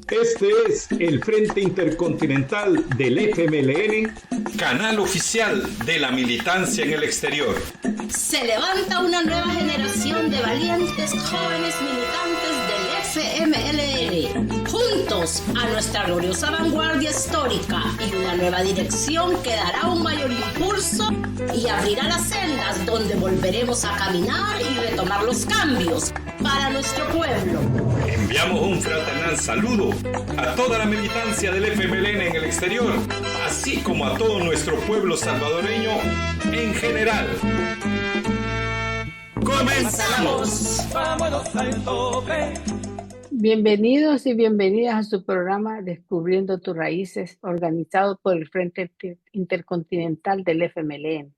Este es el Frente Intercontinental del FMLN, canal oficial de la militancia en el exterior. Se levanta una nueva generación de valientes jóvenes militantes del FMLN, juntos a nuestra gloriosa vanguardia histórica y una nueva dirección que dará un mayor impulso y abrirá las sendas donde volveremos a caminar y retomar los cambios para nuestro pueblo. Enviamos un fraternal saludo a toda la militancia del FMLN en el exterior, así como a todo nuestro pueblo salvadoreño en general. ¡Comenzamos! ¡Vámonos al tope! Bienvenidos y bienvenidas a su programa Descubriendo tus Raíces, organizado por el Frente Intercontinental del FMLN.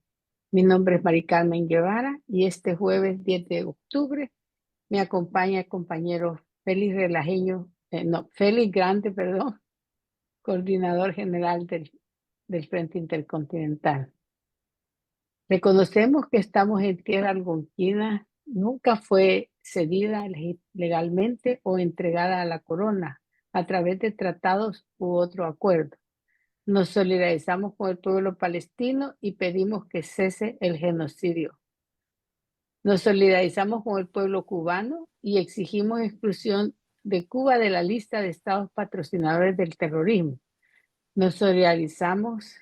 Mi nombre es Mari Carmen Guevara y este jueves 10 de octubre me acompaña el compañero Félix Grande, coordinador general del Frente Intercontinental. Reconocemos que estamos en tierra algonquina, nunca fue cedida legalmente o entregada a la corona a través de tratados u otro acuerdo. Nos solidarizamos con el pueblo palestino y pedimos que cese el genocidio. Nos solidarizamos con el pueblo cubano y exigimos exclusión de Cuba de la lista de estados patrocinadores del terrorismo. Nos solidarizamos,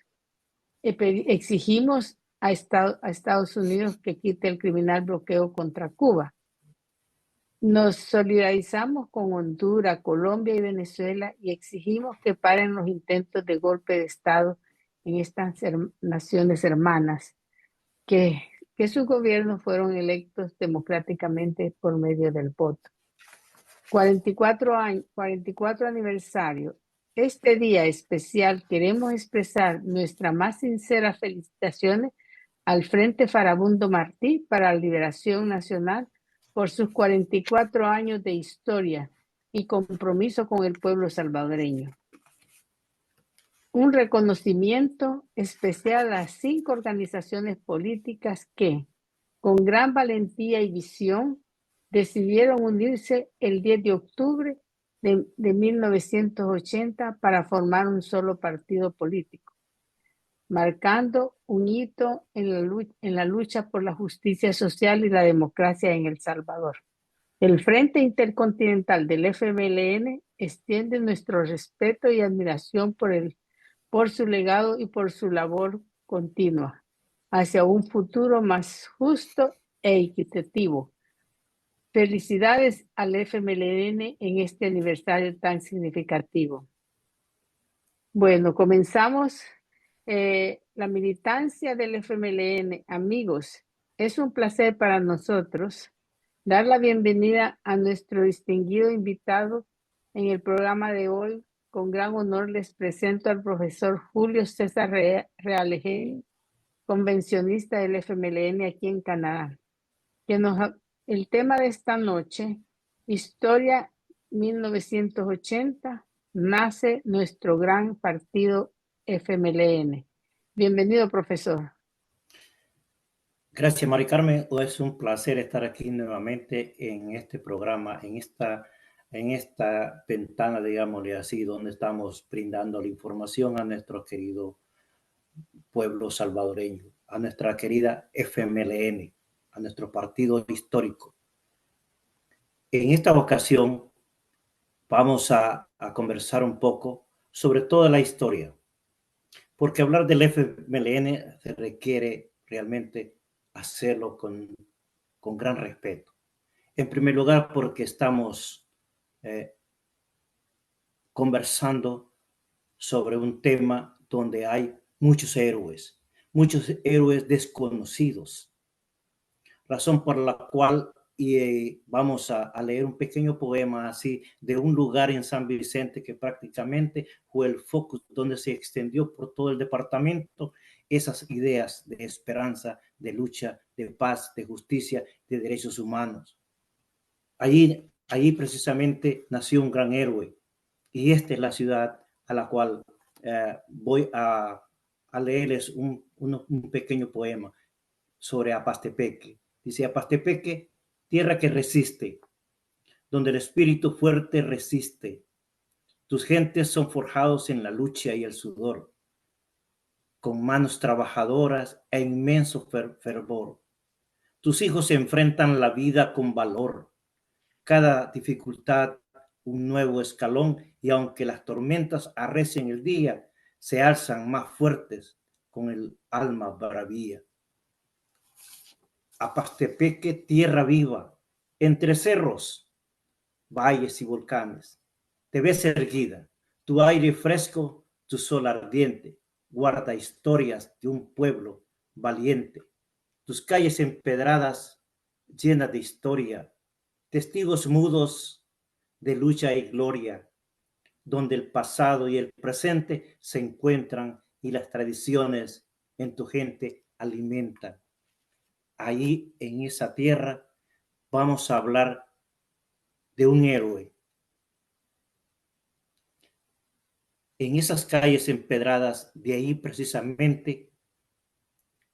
exigimos a Estados Unidos que quite el criminal bloqueo contra Cuba. Nos solidarizamos con Honduras, Colombia y Venezuela y exigimos que paren los intentos de golpe de Estado en estas naciones hermanas, que sus gobiernos fueron electos democráticamente por medio del voto. 44 aniversario. Este día especial queremos expresar nuestras más sinceras felicitaciones al Frente Farabundo Martí para la Liberación Nacional por sus 44 años de historia y compromiso con el pueblo salvadoreño. Un reconocimiento especial a las 5 organizaciones políticas que, con gran valentía y visión, decidieron unirse el 10 de octubre de 1980 para formar un solo partido político, marcando un hito en la lucha por la justicia social y la democracia en El Salvador. El Frente Intercontinental del FMLN extiende nuestro respeto y admiración por su legado y por su labor continua hacia un futuro más justo e equitativo. Felicidades al FMLN en este aniversario tan significativo. Bueno, comenzamos la militancia del FMLN. Amigos, es un placer para nosotros dar la bienvenida a nuestro distinguido invitado en el programa de hoy. Con gran honor les presento al profesor Julio César Realején, convencionista del FMLN aquí en Canadá, el tema de esta noche, Historia 1980, nace nuestro gran partido FMLN. Bienvenido, profesor. Gracias, Mari Carmen. Es un placer estar aquí nuevamente en este programa, en esta ventana, digámosle así, donde estamos brindando la información a nuestro querido pueblo salvadoreño, a nuestra querida FMLN, a nuestro partido histórico. En esta ocasión vamos a conversar un poco sobre toda la historia, porque hablar del FMLN se requiere realmente hacerlo con gran respeto. En primer lugar, porque estamos conversando sobre un tema donde hay muchos héroes desconocidos, razón por la cual vamos a leer un pequeño poema así de un lugar en San Vicente que prácticamente fue el foco donde se extendió por todo el departamento esas ideas de esperanza, de lucha, de paz, de justicia, de derechos humanos. Allí precisamente nació un gran héroe y esta es la ciudad a la cual voy a leerles un pequeño poema sobre Apastepeque. Dice: Apastepeque, tierra que resiste, donde el espíritu fuerte resiste, Tus gentes son forjados en la lucha y el sudor, con manos trabajadoras e inmenso fervor. Tus hijos se enfrentan la vida con valor. Cada dificultad un nuevo escalón, y aunque las tormentas arrecien el día, se alzan más fuertes con el alma bravía. Apastepeque, tierra viva, entre cerros, valles y volcanes, te ves erguida, tu aire fresco, tu sol ardiente, guarda historias de un pueblo valiente. Tus calles empedradas, llenas de historia, testigos mudos de lucha y gloria, donde el pasado y el presente se encuentran y las tradiciones en tu gente alimentan. Ahí en esa tierra vamos a hablar de un héroe. En esas calles empedradas, de ahí precisamente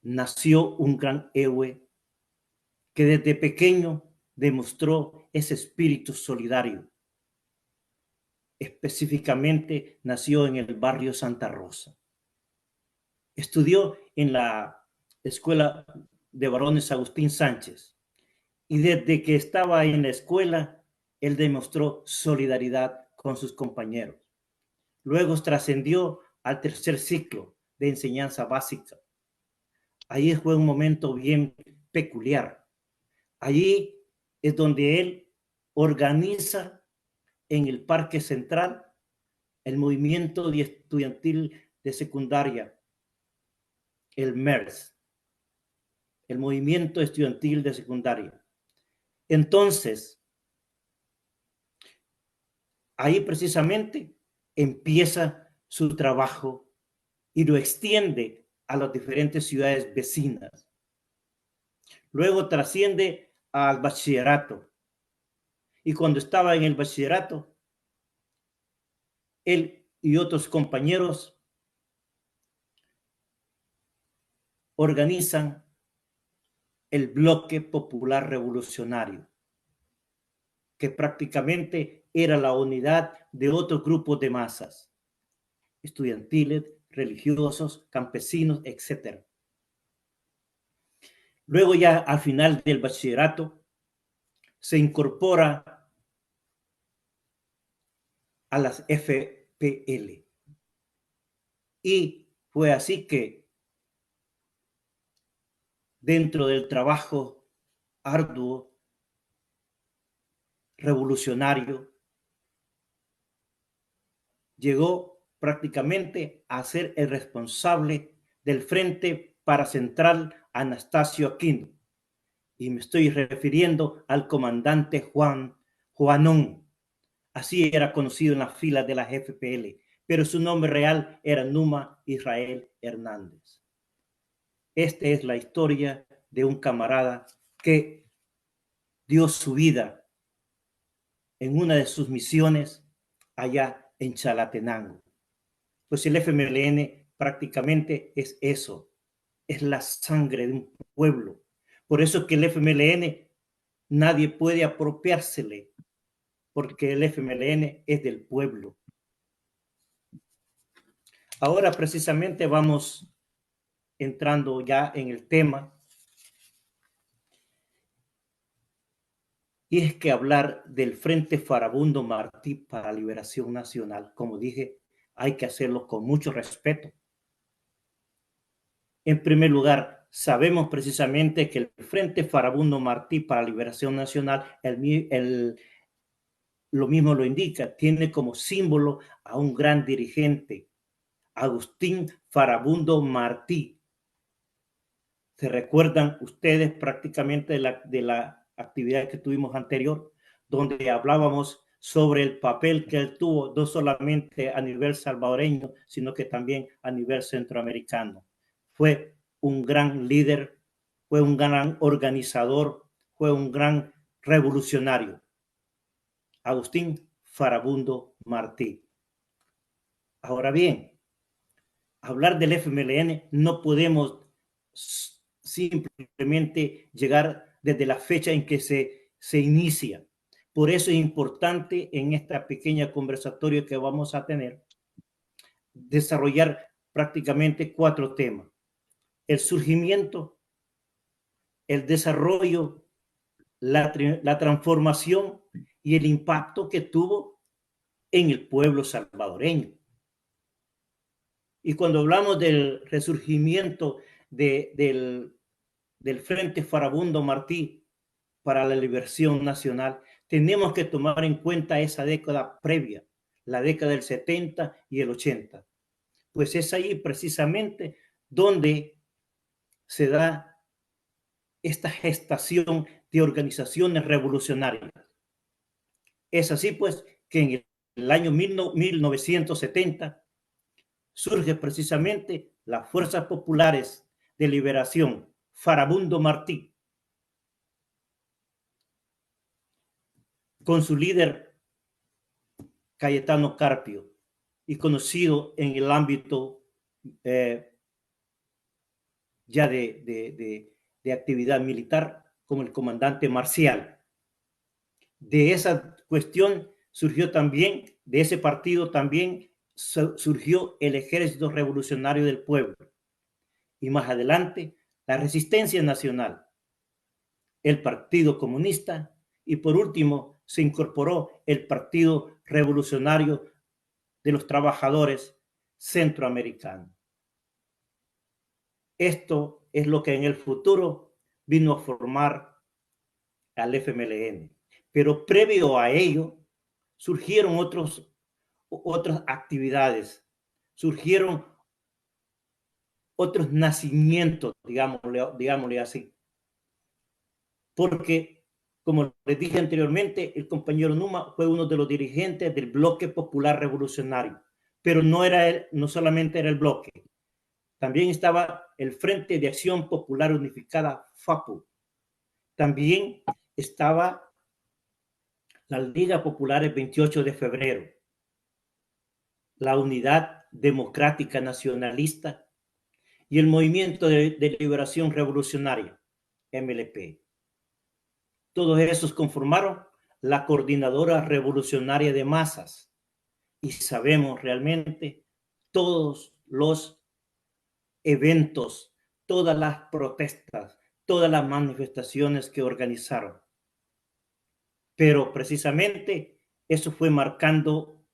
nació un gran héroe que desde pequeño demostró ese espíritu solidario. Específicamente nació en el barrio Santa Rosa. Estudió en la Escuela de Varones Agustín Sánchez, y desde que estaba en la escuela, él demostró solidaridad con sus compañeros. Luego trascendió al tercer ciclo de enseñanza básica. Allí fue un momento bien peculiar. Allí es donde él organiza en el Parque Central el movimiento estudiantil de secundaria, el MERS, el movimiento estudiantil de secundaria. Entonces, ahí precisamente empieza su trabajo y lo extiende a las diferentes ciudades vecinas. Luego trasciende al bachillerato. Y cuando estaba en el bachillerato, él y otros compañeros organizan el Bloque Popular Revolucionario, que prácticamente era la unidad de otros grupos de masas, estudiantiles, religiosos, campesinos, etc. Luego ya al final del bachillerato se incorpora a las FPL. Y fue así que dentro del trabajo arduo, revolucionario, llegó prácticamente a ser el responsable del Frente Paracentral Anastasio Aquino. Y me estoy refiriendo al comandante Juanón. Así era conocido en las filas de la FPL, pero su nombre real era Numa Israel Hernández. Esta es la historia de un camarada que dio su vida en una de sus misiones allá en Chalatenango. Pues el FMLN prácticamente es eso, es la sangre de un pueblo. Por eso que el FMLN nadie puede apropiársele, porque el FMLN es del pueblo. Ahora precisamente vamos entrando ya en el tema, y es que hablar del Frente Farabundo Martí para la Liberación Nacional, como dije, hay que hacerlo con mucho respeto. En primer lugar, sabemos precisamente que el Frente Farabundo Martí para la Liberación Nacional, lo mismo lo indica, tiene como símbolo a un gran dirigente, Agustín Farabundo Martí. ¿Se recuerdan ustedes prácticamente de la actividad que tuvimos anterior, donde hablábamos sobre el papel que él tuvo, no solamente a nivel salvadoreño, sino que también a nivel centroamericano? Fue un gran líder, fue un gran organizador, fue un gran revolucionario. Agustín Farabundo Martí. Ahora bien, hablar del FMLN no podemos simplemente llegar desde la fecha en que se inicia, Por eso es importante en esta pequeña conversatorio que vamos a tener, desarrollar prácticamente 4 temas: el surgimiento, el desarrollo, la transformación y el impacto que tuvo en el pueblo salvadoreño. Y cuando hablamos del resurgimiento del Frente Farabundo Martí para la Liberación Nacional, tenemos que tomar en cuenta esa década previa, la década del 70 y el 80. Pues es ahí precisamente donde se da esta gestación de organizaciones revolucionarias. Es así pues que en el año 1970 surge precisamente las Fuerzas Populares de Liberación Farabundo Martí, con su líder Cayetano Carpio, y conocido en el ámbito ya de actividad militar como el comandante Marcial. De esa cuestión surgió también, de ese partido también surgió el Ejército Revolucionario del Pueblo, y más adelante la Resistencia Nacional, el Partido Comunista, y por último se incorporó el Partido Revolucionario de los Trabajadores Centroamericanos. Esto es lo que en el futuro vino a formar al FMLN. Pero previo a ello surgieron otras actividades, surgieron otros nacimientos, digámosle así. Porque, como les dije anteriormente, el compañero Numa fue uno de los dirigentes del Bloque Popular Revolucionario, pero no solamente era el bloque, también estaba el Frente de Acción Popular Unificada, FAPU. También estaba la Liga Popular el 28 de febrero, la Unidad Democrática Nacionalista y el Movimiento de Liberación Revolucionaria, MLP. Todos esos conformaron la Coordinadora Revolucionaria de Masas, y sabemos realmente todos los eventos, todas las protestas, todas las manifestaciones que organizaron. Pero precisamente eso fue marcando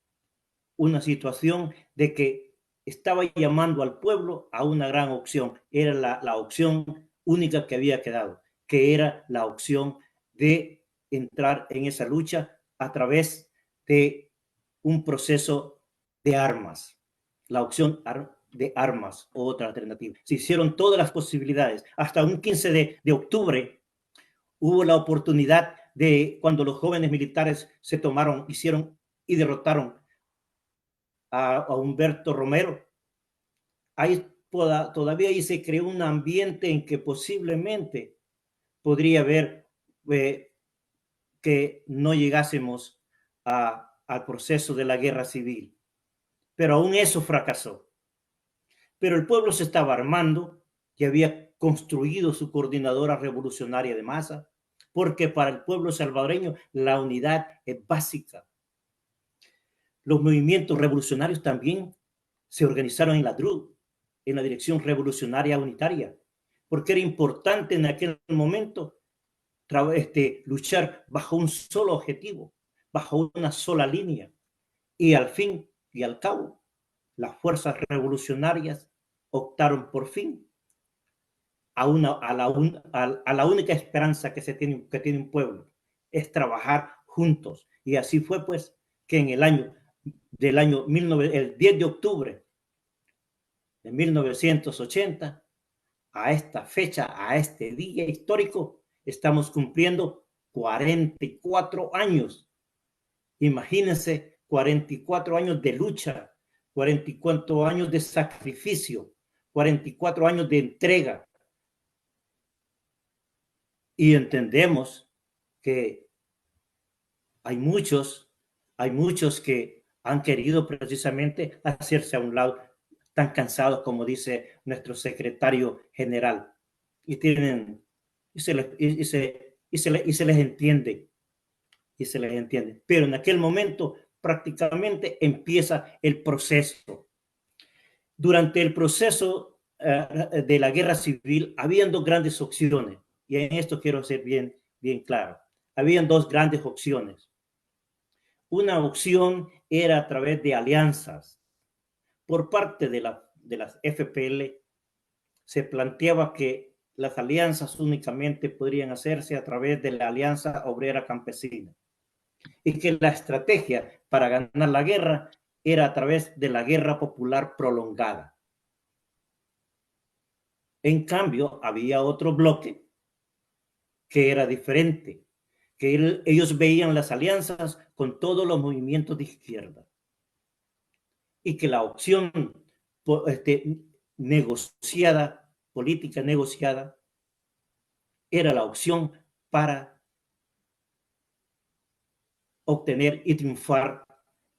una situación de que estaba llamando al pueblo a una gran opción. Era la opción única que había quedado, que era la opción de entrar en esa lucha a través de un proceso de armas, la opción de armas o otra alternativa. Se hicieron todas las posibilidades. Hasta un 15 de octubre hubo la oportunidad de, cuando los jóvenes militares se tomaron, hicieron y derrotaron a Humberto Romero. Ahí todavía ahí se creó un ambiente en que posiblemente podría haber que no llegásemos al proceso de la guerra civil. Pero aún eso fracasó. Pero el pueblo se estaba armando y había construido su coordinadora revolucionaria de masa, porque para el pueblo salvadoreño la unidad es básica. Los movimientos revolucionarios también se organizaron en la DRU, en la Dirección Revolucionaria Unitaria, porque era importante en aquel momento luchar bajo un solo objetivo, bajo una sola línea. Y al fin y al cabo, las fuerzas revolucionarias optaron por fin a la única esperanza que tiene un pueblo, es trabajar juntos. Y así fue pues que en el 10 de octubre de 1980, a esta fecha, a este día histórico, estamos cumpliendo 44 años. Imagínense, 44 años de lucha, 44 años de sacrificio, 44 años de entrega. Y entendemos que hay muchos que han querido precisamente hacerse a un lado, tan cansados, como dice nuestro secretario general, y se les entiende. y se les entiende. Pero en aquel momento prácticamente empieza el proceso. Durante el proceso de la guerra civil, habían dos grandes opciones, y en esto quiero ser bien claro. Habían dos grandes opciones. Una opción era a través de alianzas. Por parte de las FPL se planteaba que las alianzas únicamente podrían hacerse a través de la Alianza Obrera Campesina y que la estrategia para ganar la guerra era a través de la guerra popular prolongada. En cambio, había otro bloque que era diferente, que ellos veían las alianzas con todos los movimientos de izquierda y que la opción negociada, política negociada, era la opción para obtener y triunfar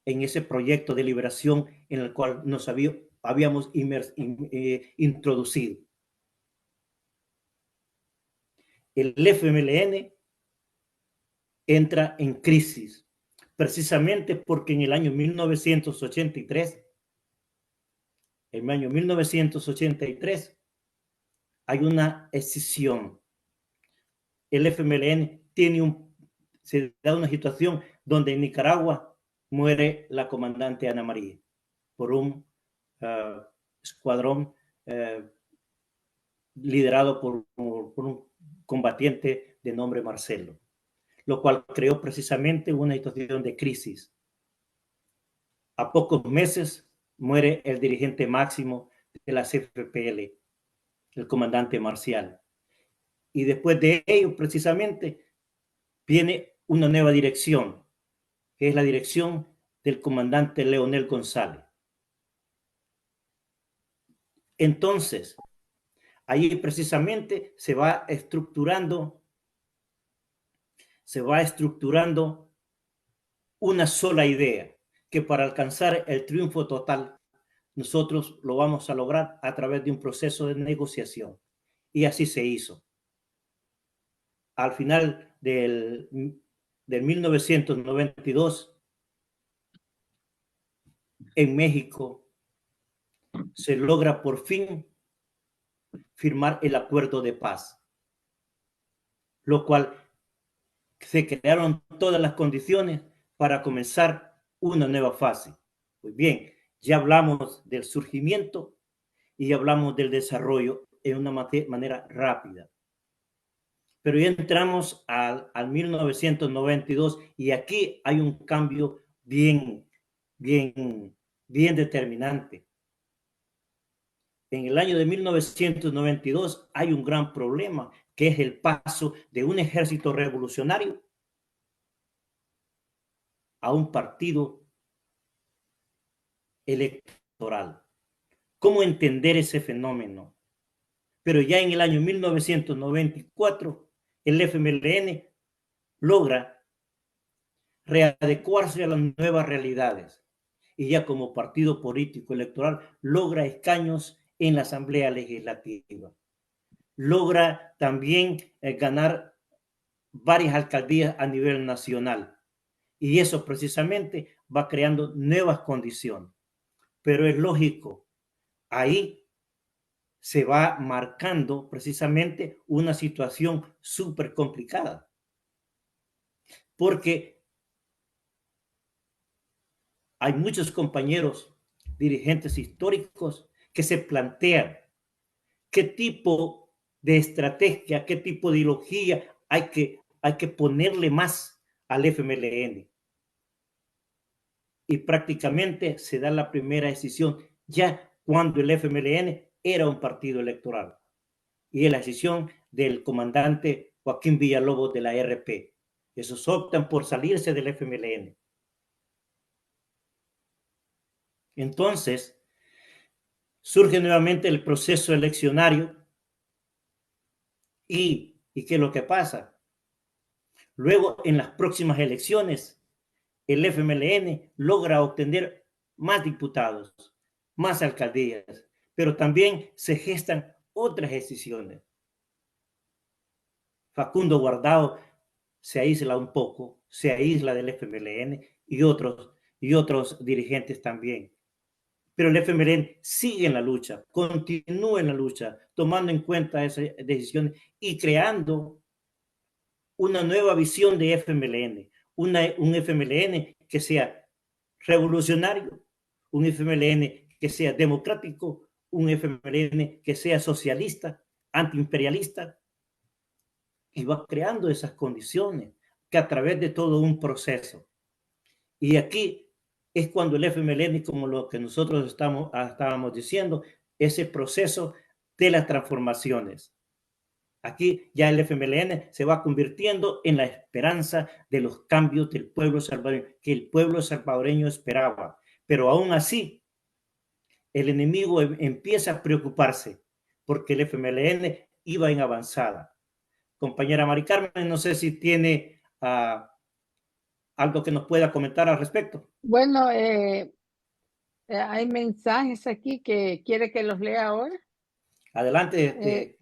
en ese proyecto de liberación en el cual nos habíamos introducido. El FMLN entra en crisis precisamente porque en el año 1983, hay una escisión. El FMLN se da una situación donde en Nicaragua muere la comandante Ana María por un escuadrón liderado por un combatiente de nombre Marcelo, lo cual creó precisamente una situación de crisis. A pocos meses muere el dirigente máximo de la CFPL, el comandante Marcial. Y después de ello, precisamente, viene una nueva dirección, que es la dirección del comandante Leonel González. Entonces, ahí precisamente se va estructurando una sola idea, que para alcanzar el triunfo total, nosotros lo vamos a lograr a través de un proceso de negociación. Y así se hizo. Al final del 1992, en México, se logra por fin firmar el acuerdo de paz, lo cual se crearon todas las condiciones para comenzar una nueva fase. Muy bien, ya hablamos del surgimiento y ya hablamos del desarrollo en una manera rápida. Pero ya entramos al 1992 y aquí hay un cambio bien determinante. En el año de 1992 hay un gran problema, que es el paso de un ejército revolucionario a un partido electoral. ¿Cómo entender ese fenómeno? Pero ya en el año 1994, el FMLN logra readecuarse a las nuevas realidades y ya como partido político electoral logra escaños en la Asamblea Legislativa. Logra también ganar varias alcaldías a nivel nacional. Y eso precisamente va creando nuevas condiciones. Pero es lógico, ahí se va marcando precisamente una situación súper complicada. Porque hay muchos compañeros dirigentes históricos que se plantean qué tipo de estrategia, qué tipo de ideología hay que ponerle más al FMLN. Y prácticamente se da la primera decisión ya cuando el FMLN era un partido electoral. Y es la decisión del comandante Joaquín Villalobos de la RP. Esos optan por salirse del FMLN. Entonces, surge nuevamente el proceso eleccionario. ¿Y qué es lo que pasa? Luego, en las próximas elecciones, el FMLN logra obtener más diputados, más alcaldías, pero también se gestan otras decisiones. Facundo Guardado se aísla un poco, se aísla del FMLN y otros dirigentes también. Pero el FMLN sigue en la lucha, continúa en la lucha, tomando en cuenta esas decisiones y creando una nueva visión de FMLN, un FMLN que sea revolucionario, un FMLN que sea democrático, un FMLN que sea socialista, antiimperialista, y va creando esas condiciones que a través de todo un proceso. Y aquí es cuando el FMLN, como lo que nosotros estábamos diciendo, ese proceso de las transformaciones. Aquí ya el FMLN se va convirtiendo en la esperanza de los cambios del pueblo salvadoreño, que el pueblo salvadoreño esperaba. Pero aún así, el enemigo empieza a preocuparse porque el FMLN iba en avanzada. Compañera Mari Carmen, no sé si tiene algo que nos pueda comentar al respecto. Bueno, hay mensajes aquí que quiere que los lea ahora. Adelante.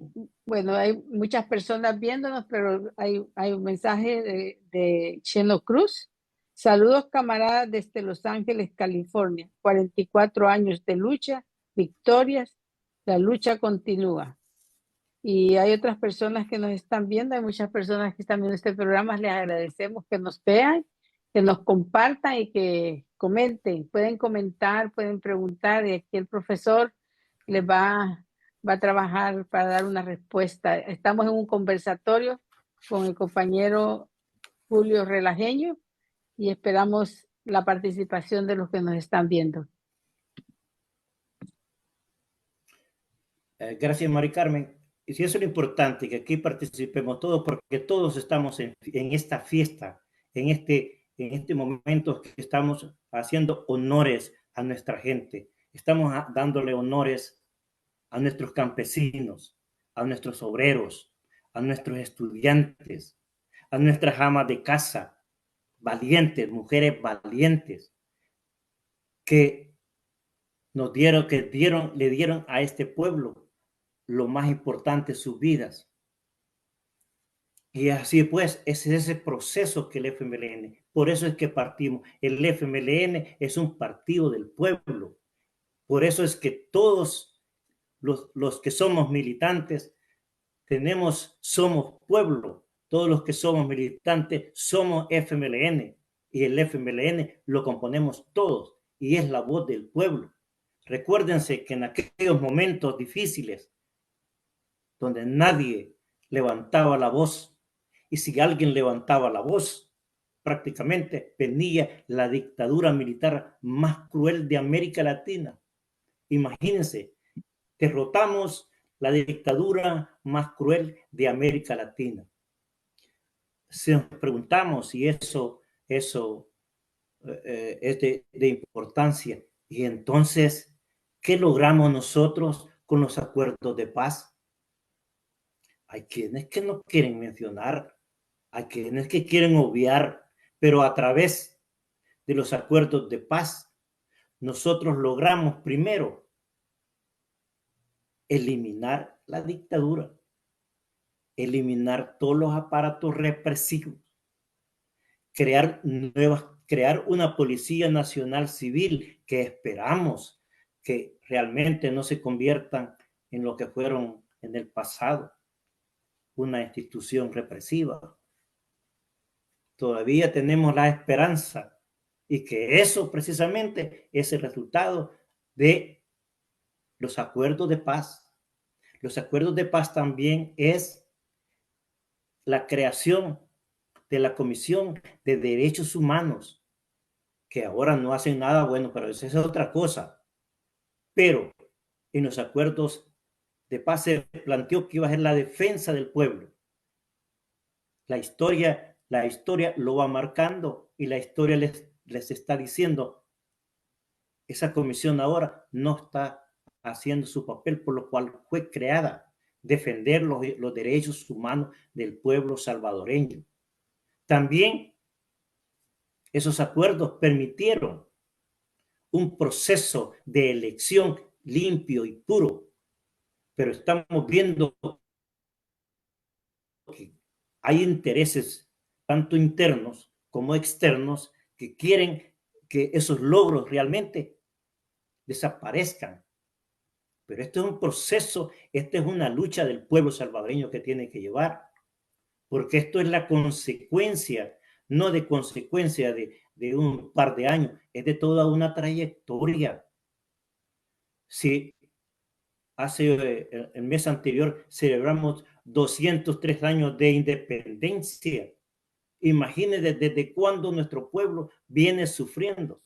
Bueno, hay muchas personas viéndonos, pero hay un mensaje de Cheno Cruz. Saludos, camaradas, desde Los Ángeles, California. 44 años de lucha, victorias, la lucha continúa. Y hay otras personas que nos están viendo, hay muchas personas que están viendo este programa. Les agradecemos que nos vean, que nos compartan y que comenten. Pueden comentar, pueden preguntar, y aquí el profesor les va a trabajar para dar una respuesta. Estamos en un conversatorio con el compañero Julio Relajeño y esperamos la participación de los que nos están viendo. Gracias, Mari Carmen. Y si eso es lo importante, que aquí participemos todos, porque todos estamos en esta fiesta, en este momento que estamos haciendo honores a nuestra gente. Estamos dándole honores a nuestros campesinos, a nuestros obreros, a nuestros estudiantes, a nuestras amas de casa, valientes, mujeres valientes, que le dieron a este pueblo lo más importante, sus vidas. Y así pues, es ese proceso que el FMLN, por eso es que partimos. El FMLN es un partido del pueblo. Por eso es que todos los que somos militantes somos pueblo. Todos los que somos militantes somos FMLN. Y el FMLN lo componemos todos. Y es la voz del pueblo. Recuérdense que en aquellos momentos difíciles, donde nadie levantaba la voz, y si alguien levantaba la voz, prácticamente venía la dictadura militar más cruel de América Latina. Imagínense, derrotamos la dictadura más cruel de América Latina. Si nos preguntamos si eso es de importancia, y entonces, ¿qué logramos nosotros con los acuerdos de paz? Hay quienes que no quieren mencionar, hay quienes que quieren obviar, pero a través de los acuerdos de paz, nosotros logramos primero eliminar la dictadura, eliminar todos los aparatos represivos, crear una Policía Nacional Civil que esperamos que realmente no se conviertan en lo que fueron en el pasado, una institución represiva. Todavía tenemos la esperanza y que eso precisamente es el resultado de los acuerdos de paz. Los acuerdos de paz también es la creación de la Comisión de Derechos Humanos, que ahora no hacen nada bueno, pero esa es otra cosa. Pero en los acuerdos de paz se planteó que iba a ser la defensa del pueblo. La historia lo va marcando y la historia les está diciendo, esa comisión ahora no está haciendo su papel por lo cual fue creada, defender los derechos humanos del pueblo salvadoreño. También esos acuerdos permitieron un proceso de elección limpio y puro, pero estamos viendo que hay intereses tanto internos como externos, que quieren que esos logros realmente desaparezcan. Pero esto es un proceso, esta es una lucha del pueblo salvadoreño que tiene que llevar, porque esto es la consecuencia, no de consecuencia de un par de años, es de toda una trayectoria. Si hace el mes anterior celebramos 203 años de independencia, imagínense desde cuándo nuestro pueblo viene sufriendo.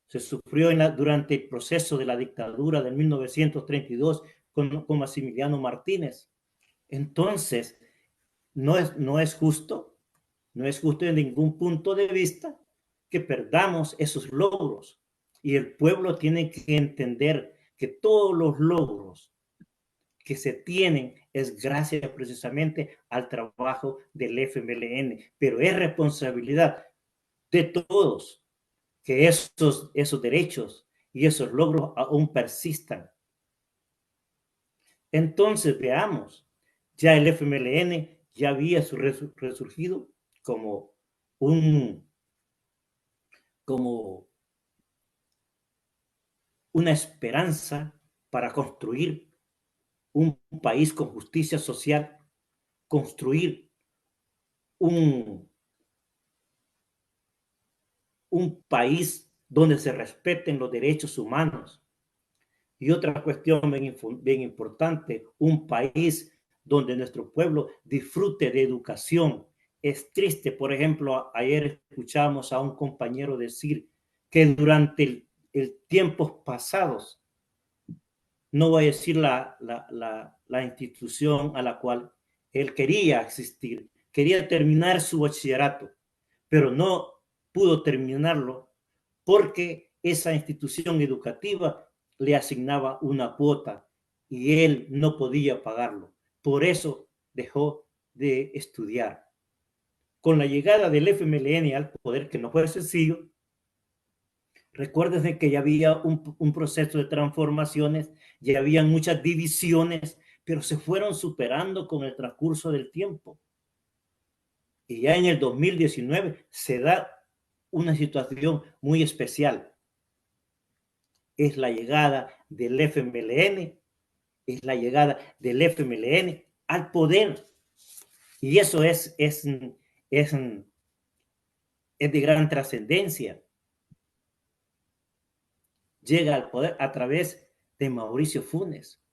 Se sufrió durante el proceso de la dictadura de 1932 con Maximiliano Martínez. Entonces, no es justo en ningún punto de vista que perdamos esos logros. Y el pueblo tiene que entender que todos los logros que se tienen es gracias precisamente al trabajo del FMLN, pero es responsabilidad de todos que esos derechos y esos logros aún persistan. Entonces veamos, ya el FMLN ya había resurgido como una esperanza para construir un país con justicia social, construir un país donde se respeten los derechos humanos. Y otra cuestión bien importante, un país donde nuestro pueblo disfrute de educación. Es triste, por ejemplo, ayer escuchamos a un compañero decir que durante el tiempos pasados, no voy a decir la institución a la cual él quería asistir, quería terminar su bachillerato, pero no pudo terminarlo porque esa institución educativa le asignaba una cuota y él no podía pagarlo. Por eso dejó de estudiar. Con la llegada del FMLN al poder, que no fue sencillo, recuérdense que ya había un proceso de transformaciones, ya había muchas divisiones, pero se fueron superando con el transcurso del tiempo. Y ya en el 2019 se da una situación muy especial. Es la llegada del FMLN, al poder. Y eso es de gran trascendencia. Llega al poder a través de Mauricio Funes.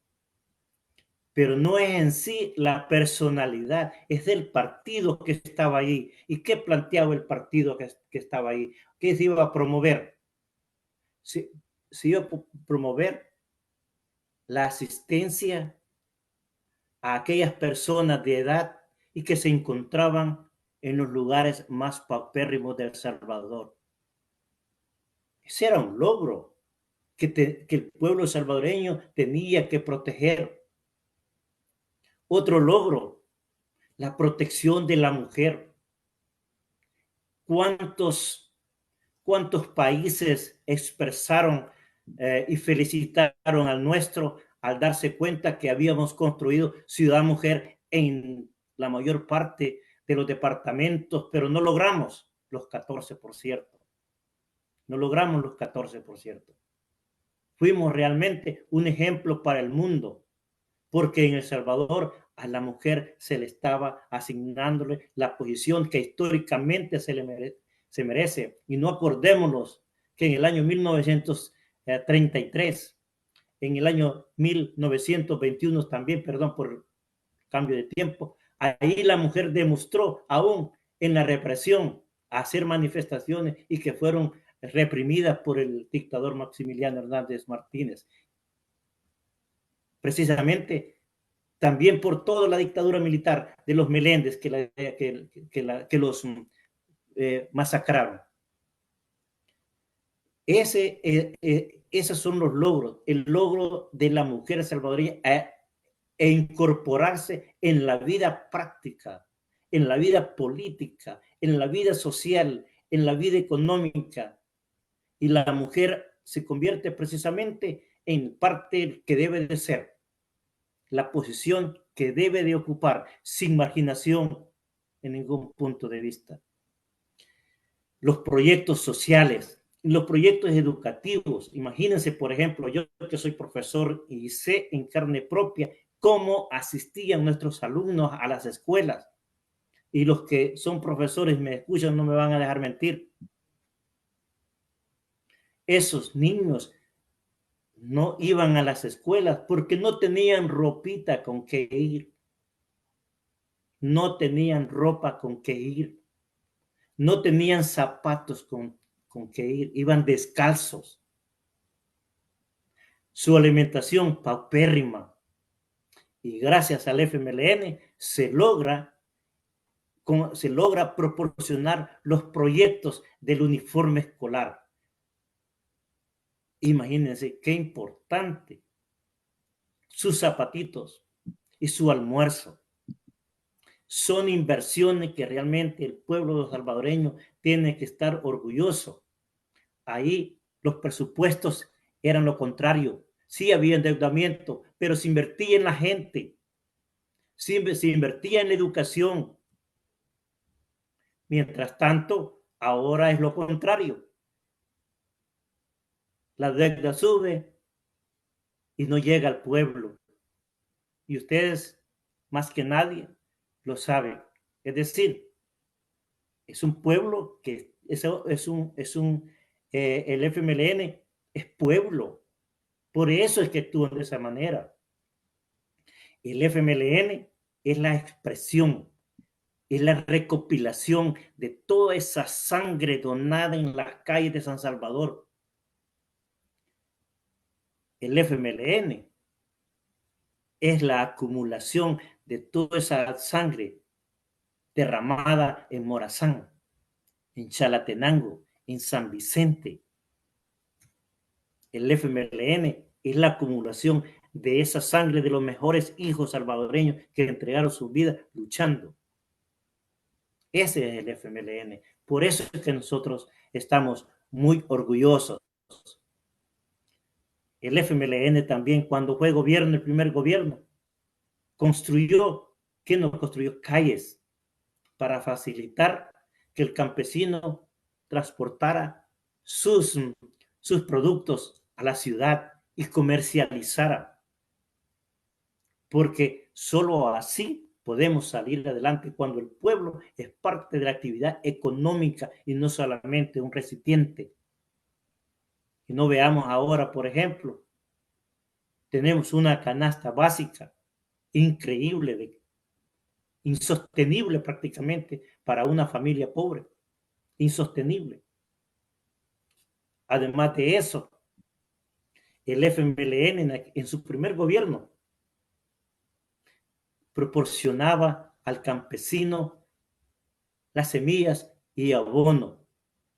Pero no es en sí la personalidad, es del partido que estaba ahí. ¿Y qué planteaba el partido que estaba ahí? ¿Qué se iba a promover? Se iba a promover la asistencia a aquellas personas de edad y que se encontraban en los lugares más paupérrimos de El Salvador. Ese era un logro que el pueblo salvadoreño tenía que proteger. Otro logro, la protección de la mujer. ¿Cuántos países expresaron y felicitaron al nuestro al darse cuenta que habíamos construido Ciudad Mujer en la mayor parte de los departamentos, pero no logramos los 14, por cierto. No logramos los 14, por cierto. Fuimos realmente un ejemplo para el mundo, porque en El Salvador a la mujer se le estaba asignándole la posición que históricamente se merece. Y no acordémonos que en el año 1933, en el año 1921 también, perdón por cambio de tiempo, ahí la mujer demostró aún en la represión a hacer manifestaciones y que fueron reprimidas por el dictador Maximiliano Hernández Martínez. Precisamente también por toda la dictadura militar de los Meléndez que los masacraron. Esos son los logros, el logro de la mujer salvadoreña e incorporarse en la vida práctica, en la vida política, en la vida social, en la vida económica. Y la mujer se convierte precisamente en parte que debe de ser, la posición que debe de ocupar, sin marginación en ningún punto de vista. los proyectos sociales, los proyectos educativos. Imagínense, por ejemplo, yo que soy profesor y sé en carne propia cómo asistían nuestros alumnos a las escuelas. Y los que son profesores me escuchan, no me van a dejar mentir. Esos niños no iban a las escuelas porque no tenían ropita con qué ir. No tenían ropa con qué ir. No tenían zapatos con qué ir. Iban descalzos. Su alimentación paupérrima. Y gracias al FMLN se logra proporcionar los proyectos del uniforme escolar. Imagínense qué importante. Sus zapatitos y su almuerzo son inversiones que realmente el pueblo salvadoreño tiene que estar orgulloso. Ahí los presupuestos eran lo contrario. Sí había endeudamiento, pero se invertía en la gente. Se invertía en la educación. Mientras tanto, ahora es lo contrario. La deuda sube y no llega al pueblo. Y ustedes, más que nadie, lo saben. Es decir, es un pueblo que el FMLN es pueblo. Por eso es que actúan de esa manera. El FMLN es la expresión, es la recopilación de toda esa sangre donada en las calles de San Salvador. El FMLN es la acumulación de toda esa sangre derramada en Morazán, en Chalatenango, en San Vicente. El FMLN es la acumulación de esa sangre de los mejores hijos salvadoreños que entregaron su vida luchando. Ese es el FMLN. Por eso es que nosotros estamos muy orgullosos. El FMLN también, cuando fue gobierno, el primer gobierno, construyó, ¿qué no construyó? Calles para facilitar que el campesino transportara sus productos a la ciudad y comercializara. Porque solo así podemos salir adelante cuando el pueblo es parte de la actividad económica y no solamente un recipiente. Y no veamos ahora, por ejemplo, tenemos una canasta básica increíble, insostenible prácticamente para una familia pobre, insostenible. Además de eso, el FMLN en su primer gobierno proporcionaba al campesino las semillas y abono.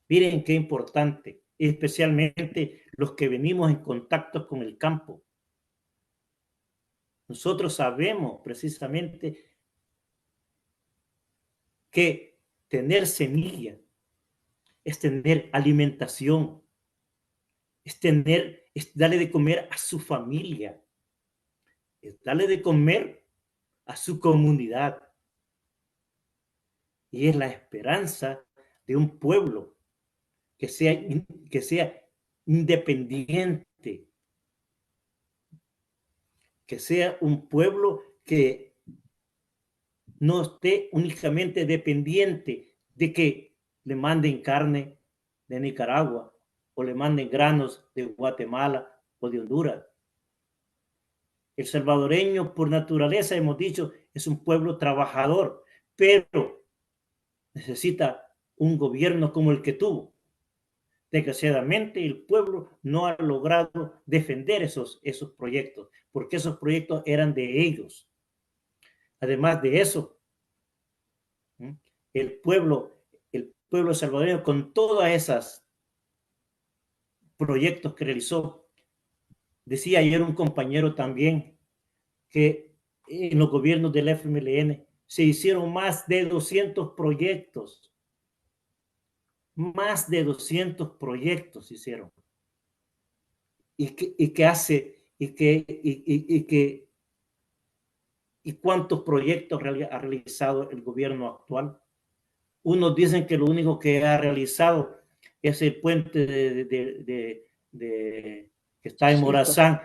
Miren qué importante, especialmente los que venimos en contacto con el campo. Nosotros sabemos precisamente que tener semilla es tener alimentación, es darle de comer a su familia, es darle de comer a su comunidad. Y es la esperanza de un pueblo que sea independiente, que sea un pueblo que no esté únicamente dependiente de que le manden carne de Nicaragua o le manden granos de Guatemala o de Honduras. El salvadoreño, por naturaleza, hemos dicho, es un pueblo trabajador, pero necesita un gobierno como el que tuvo. Desgraciadamente, el pueblo no ha logrado defender esos proyectos, porque esos proyectos eran de ellos. Además de eso, el pueblo salvadoreño, con todos esos proyectos que realizó, decía ayer un compañero también que en los gobiernos del FMLN se hicieron más de 200 proyectos. Más de 200 proyectos hicieron. ¿Y cuántos proyectos ha realizado el gobierno actual? Unos dicen que lo único que ha realizado es el puente que está en Chilco. Morazán.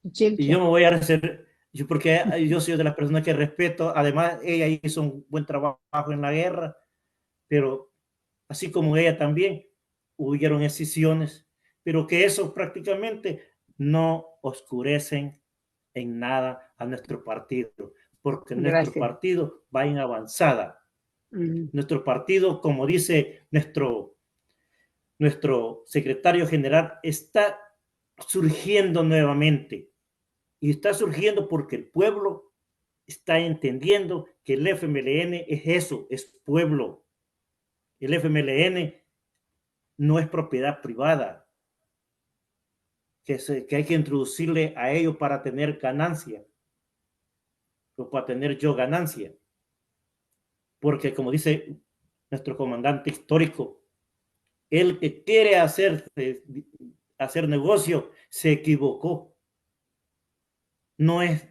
Y Chilco. yo me voy a hacer, porque yo soy de las personas que respeto. Además, ella hizo un buen trabajo en la guerra, pero así como ella también, hubieron excisiones, pero que eso prácticamente no oscurecen en nada a nuestro partido, porque nuestro Gracias. partido va en avanzada. Nuestro partido, como dice nuestro secretario general, está surgiendo nuevamente. Y está surgiendo porque el pueblo está entendiendo que el FMLN es eso, es pueblo. El FMLN no es propiedad privada, que hay que introducirle a ellos para tener ganancia, o para tener yo ganancia. Porque como dice nuestro comandante histórico, el que quiere hacer negocio se equivocó. No es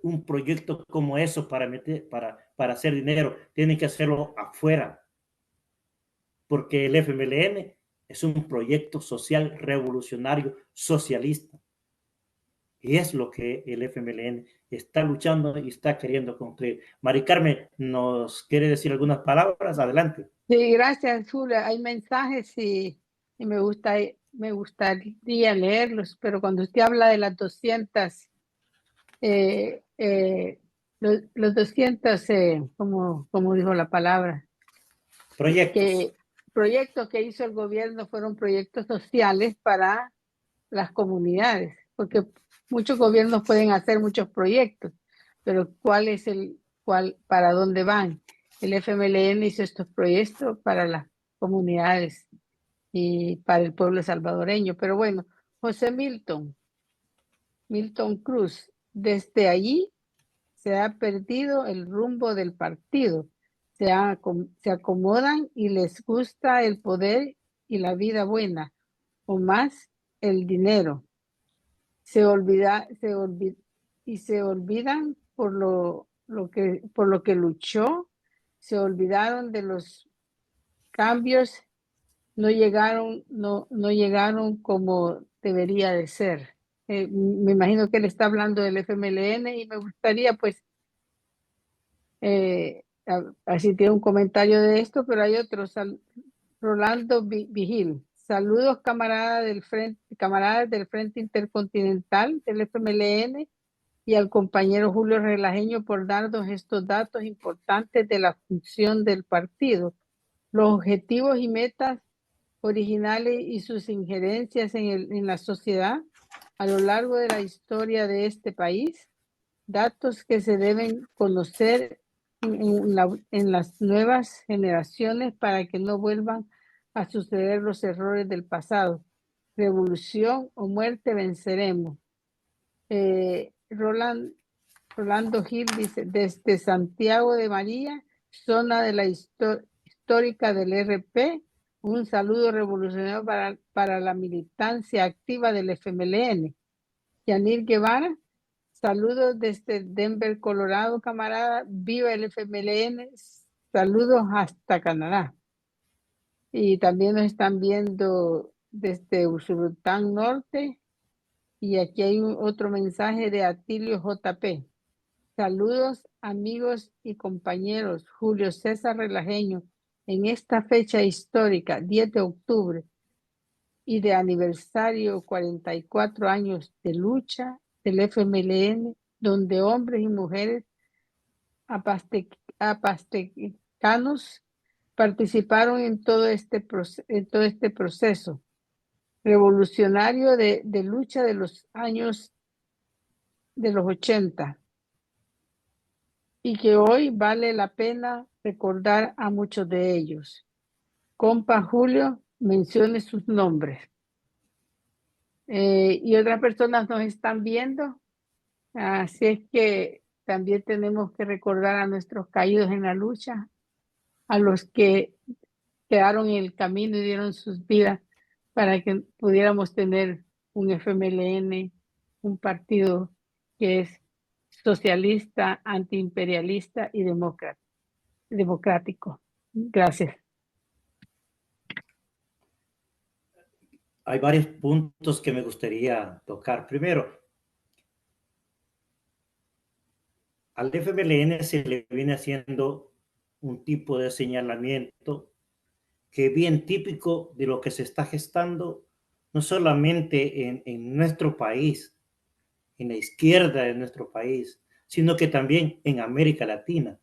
un proyecto como eso para hacer dinero. Tienen que hacerlo afuera. Porque el FMLN es un proyecto social revolucionario socialista. Y es lo que el FMLN está luchando y está queriendo construir. Mari Carmen, ¿nos quiere decir algunas palabras? Adelante. Sí, gracias, Julia. Hay mensajes y me gustaría leerlos, pero cuando usted habla de las 200, los 200, como dijo la palabra, proyectos que hizo el gobierno fueron proyectos sociales para las comunidades, porque muchos gobiernos pueden hacer muchos proyectos, pero para dónde van? El FMLN hizo estos proyectos para las comunidades y para el pueblo salvadoreño. Pero bueno, José Milton Cruz, desde allí se ha perdido el rumbo del partido. Se acomodan y les gusta el poder y la vida buena, o más el dinero. Se olvidan por lo que luchó, se olvidaron de los cambios, no llegaron como debería de ser. Me imagino que él está hablando del FMLN y me gustaría pues así tiene un comentario de esto, pero hay otros. Rolando Vigil. Saludos camaradas del Frente Intercontinental del FMLN y al compañero Julio Relajeño por darnos estos datos importantes de la función del partido, los objetivos y metas originales y sus injerencias en la sociedad a lo largo de la historia de este país, datos que se deben conocer en las nuevas generaciones para que no vuelvan a suceder los errores del pasado. Revolución o muerte venceremos. Rolando Gil dice, desde Santiago de María, zona de la histórica del RP, un saludo revolucionario para la militancia activa del FMLN. Yanir Guevara, saludos desde Denver, Colorado, camarada. Viva el FMLN. Saludos hasta Canadá. Y también nos están viendo desde Usulután Norte. Y aquí hay otro mensaje de Atilio JP. Saludos, amigos y compañeros. Julio César Relajeño, en esta fecha histórica, 10 de octubre, y de aniversario 44 años de lucha del FMLN, donde hombres y mujeres apastecanos participaron en todo este proceso revolucionario de lucha de los años de los 80 y que hoy vale la pena recordar a muchos de ellos. Compa Julio, mencione sus nombres. Y otras personas nos están viendo, así es que también tenemos que recordar a nuestros caídos en la lucha, a los que quedaron en el camino y dieron sus vidas para que pudiéramos tener un FMLN, un partido que es socialista, antiimperialista y democrático. Gracias. Hay varios puntos que me gustaría tocar. Primero, al FMLN se le viene haciendo un tipo de señalamiento que es bien típico de lo que se está gestando, no solamente en nuestro país, en la izquierda de nuestro país, sino que también en América Latina.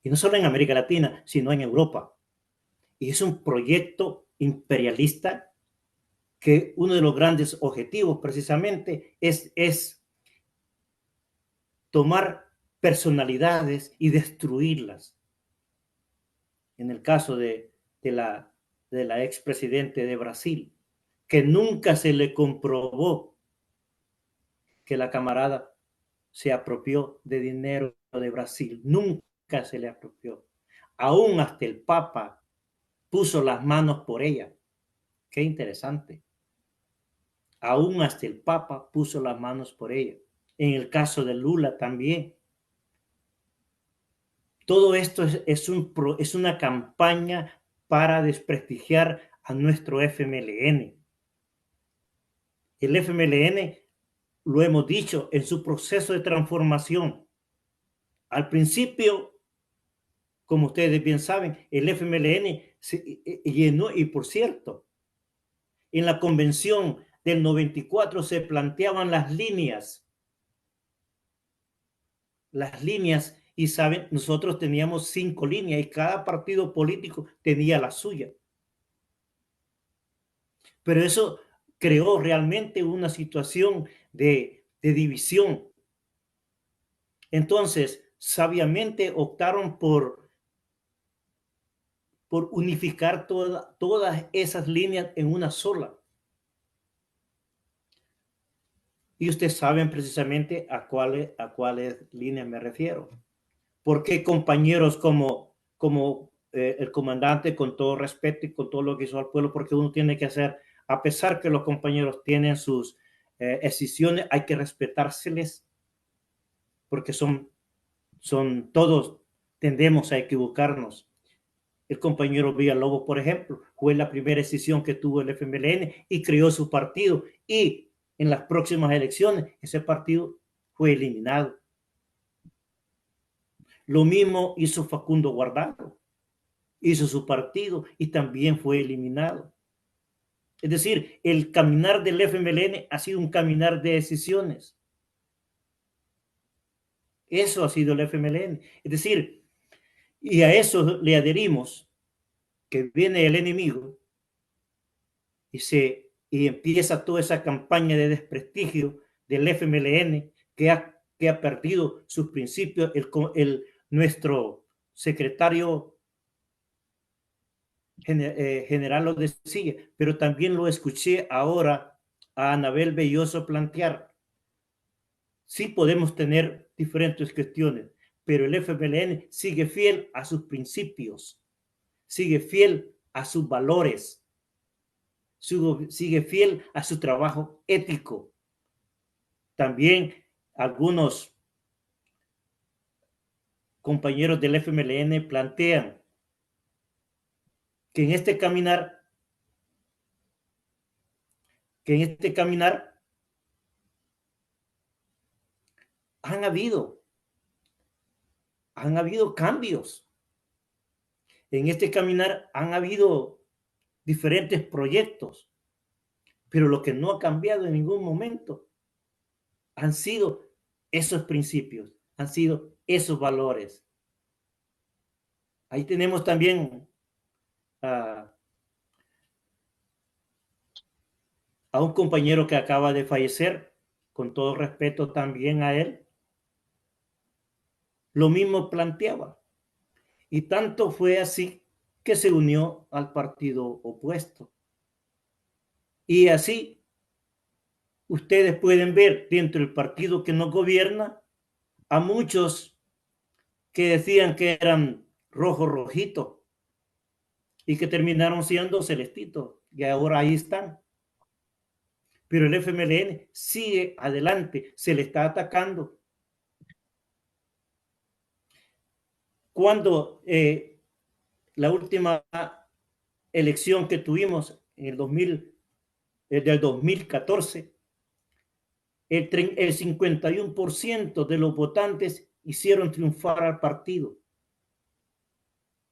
Y no solo en América Latina, sino en Europa. Y es un proyecto imperialista que uno de los grandes objetivos precisamente es tomar personalidades y destruirlas. En el caso de la expresidente de Brasil, que nunca se le comprobó que la camarada se apropió de dinero de Brasil, nunca se le apropió. Aún hasta el Papa puso las manos por ella. Qué interesante. Aún hasta el Papa puso las manos por ella. En el caso de Lula también. Todo esto es una campaña para desprestigiar a nuestro FMLN. El FMLN, lo hemos dicho, en su proceso de transformación. Al principio, como ustedes bien saben, el FMLN se llenó, y por cierto, en la convención del 94 se planteaban las líneas, y saben, nosotros teníamos 5 líneas y cada partido político tenía la suya. Pero eso creó realmente una situación de división. Entonces, sabiamente optaron por unificar todas esas líneas en una sola. Y ustedes saben precisamente a cuáles líneas me refiero. Porque compañeros como el comandante, con todo respeto y con todo lo que hizo al pueblo, porque uno tiene que hacer, a pesar que los compañeros tienen sus decisiones, hay que respetárseles, porque son todos tendemos a equivocarnos. El compañero Villalobos, por ejemplo, fue la primera decisión que tuvo el FMLN y creó su partido, y en las próximas elecciones ese partido fue eliminado. Lo mismo hizo Facundo Guardado, hizo su partido y también fue eliminado. Es decir, el caminar del FMLN ha sido un caminar de decisiones. Eso ha sido el FMLN. Es decir, y a eso le adherimos que viene el enemigo y empieza toda esa campaña de desprestigio del FMLN que ha perdido sus principios. Nuestro secretario general lo decía, pero también lo escuché ahora a Anabel Belloso plantear. Sí podemos tener diferentes cuestiones, pero el FMLN sigue fiel a sus principios, sigue fiel a sus valores, sigue fiel a su trabajo ético. También algunos compañeros del FMLN plantean que en este caminar han habido cambios. En este caminar han habido diferentes proyectos, pero lo que no ha cambiado en ningún momento han sido esos principios, han sido esos valores. Ahí tenemos también a un compañero que acaba de fallecer, con todo respeto también a él. Lo mismo planteaba. Y tanto fue así que se unió al partido opuesto. Y así ustedes pueden ver dentro del partido que nos gobierna a muchos que decían que eran rojito y que terminaron siendo celestitos, y ahora ahí están. Pero el FMLN sigue adelante, se le está atacando. Cuando la última elección que tuvimos en del 2014, el 51% de los votantes hicieron triunfar al partido.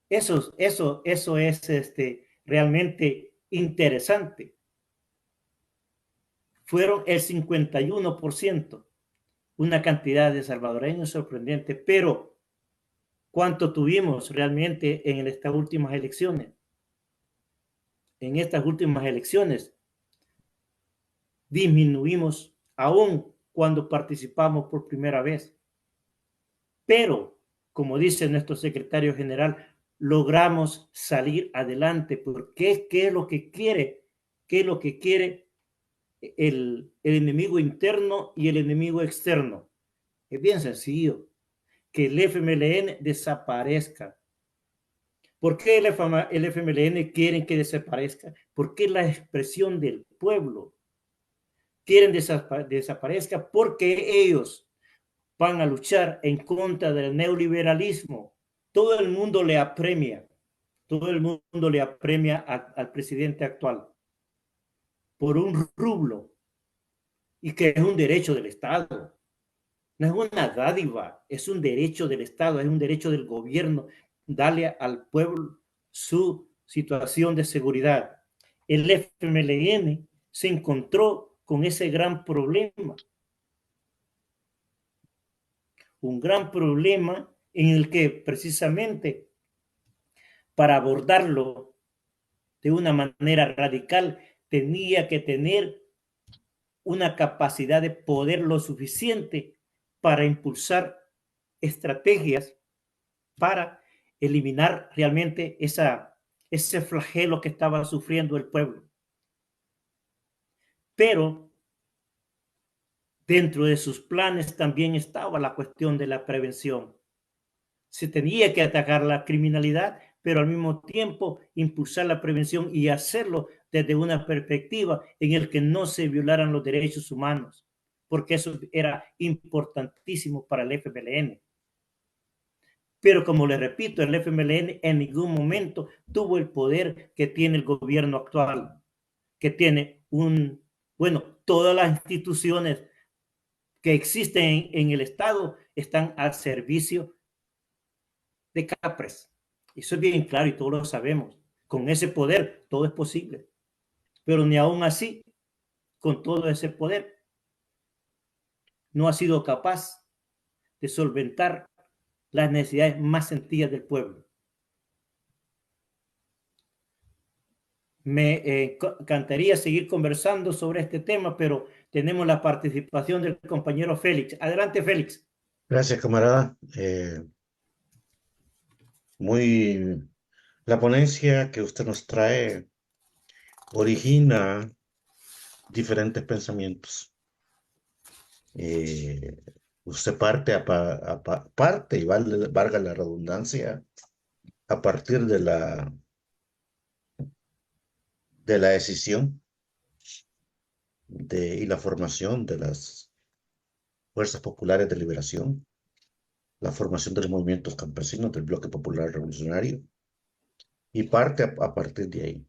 Eso es realmente interesante. Fueron el 51%, una cantidad de salvadoreños sorprendente, pero ¿cuánto tuvimos realmente en estas últimas elecciones? En estas últimas elecciones disminuimos aún cuando participamos por primera vez. Pero, como dice nuestro secretario general, logramos salir adelante. Porque ¿qué es lo que quiere? ¿Qué es lo que quiere el enemigo interno y el enemigo externo? Es bien sencillo, que el FMLN desaparezca. ¿Por qué el FMLN quieren que desaparezca? Porque es la expresión del pueblo. Quieren desaparezca porque ellos van a luchar en contra del neoliberalismo. Todo el mundo le apremia. Todo el mundo le apremia al presidente actual por un rublo, y que es un derecho del Estado. No es una dádiva, es un derecho del Estado, es un derecho del gobierno darle al pueblo su situación de seguridad. El FMLN se encontró con ese gran problema. Un gran problema en el que precisamente para abordarlo de una manera radical tenía que tener una capacidad de poder lo suficiente para impulsar estrategias para eliminar realmente ese flagelo que estaba sufriendo el pueblo. Pero dentro de sus planes también estaba la cuestión de la prevención. Se tenía que atacar la criminalidad, pero al mismo tiempo impulsar la prevención y hacerlo desde una perspectiva en el que no se violaran los derechos humanos, porque eso era importantísimo para el FMLN. Pero como les repito, el FMLN en ningún momento tuvo el poder que tiene el gobierno actual, que tiene todas las instituciones que existen en el Estado están al servicio de Capres. Eso es bien claro y todos lo sabemos. Con ese poder todo es posible. Pero ni aún así, con todo ese poder, no ha sido capaz de solventar las necesidades más sencillas del pueblo. Me encantaría seguir conversando sobre este tema, pero tenemos la participación del compañero Félix. Adelante, Félix. Gracias, camarada. La ponencia que usted nos trae origina diferentes pensamientos. Usted parte, y valga la redundancia, a partir de la decisión y la formación de las Fuerzas Populares de Liberación, la formación de los movimientos campesinos del Bloque Popular Revolucionario, y parte a partir de ahí.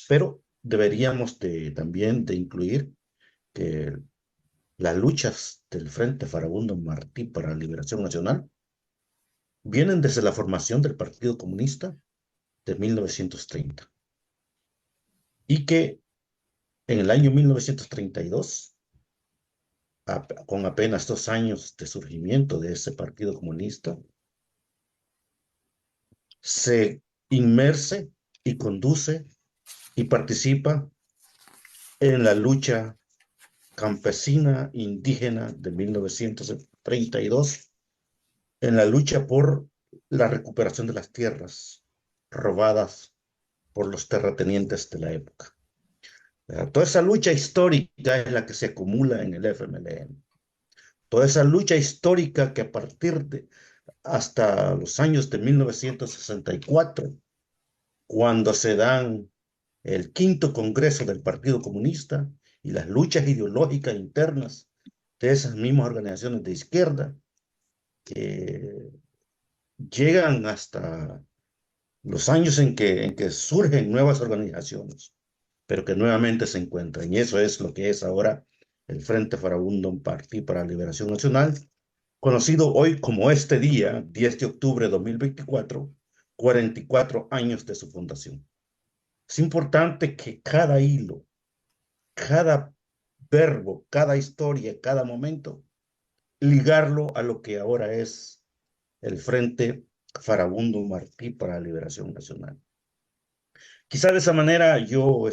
Pero deberíamos también de incluir que las luchas del Frente Farabundo Martí para la Liberación Nacional vienen desde la formación del Partido Comunista de 1930, y que en el año 1932, con apenas 2 años de surgimiento de ese Partido Comunista, se inmerse y conduce y participa en la lucha campesina indígena de 1932, en la lucha por la recuperación de las tierras robadas por los terratenientes de la época. Toda esa lucha histórica es la que se acumula en el FMLN. Toda esa lucha histórica que a partir de hasta los años de 1964, cuando se dan el 5º Congreso del Partido Comunista y las luchas ideológicas internas de esas mismas organizaciones de izquierda, llegan hasta los años en que surgen nuevas organizaciones, pero que nuevamente se encuentran. Y eso es lo que es ahora el Frente Farabundo Party para la Liberación Nacional, conocido hoy como este día, 10 de octubre de 2024, 44 años de su fundación. Es importante que cada hilo, cada verbo, cada historia, cada momento, ligarlo a lo que ahora es el Frente Farabundo Martí para la Liberación Nacional. Quizá de esa manera yo